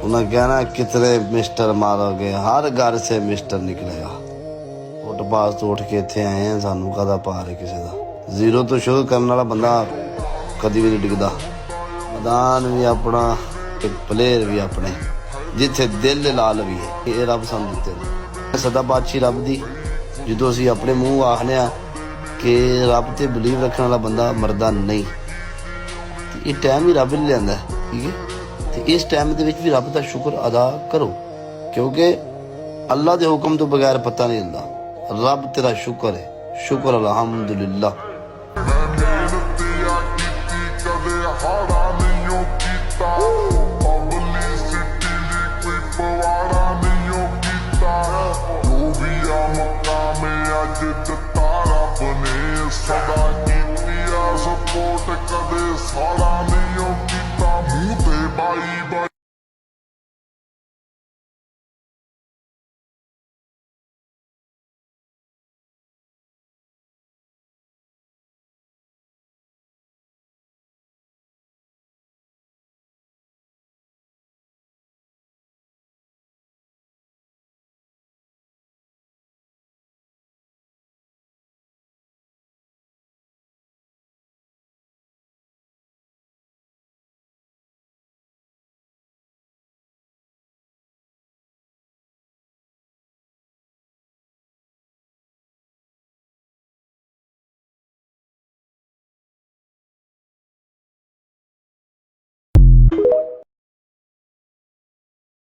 उन्हें कहना कितने मिस्टर मारोगे, हर घर से मिस्टर निकलेगा। फुटपाथ तो उठ के इतने आए हैं, सानू काहदा पार है किसी का। जीरो तो शुरू करने वाला बंदा कभी भी नहीं डिगदा। मैदान भी अपना ते प्लेयर भी अपने, जिथे दिल लाल भी है। ये रब सानू दिते सदा बादशाही रब दी। जो असीं अपने मूँह आखने कि रब ते बिलीव रखने वाला बंदा मरदा नहीं, ये टाइम ही रब ही लियांदा है। ठीक है, तो इस टाइम दे विच भी रब दा शुक्र अदा करो, क्योंकि अल्लाह दे हुक्म तो बगैर पता नहीं हिलदा। रब तेरा शुक्र है, शुक्र अल्हम्दुलिल्लाह।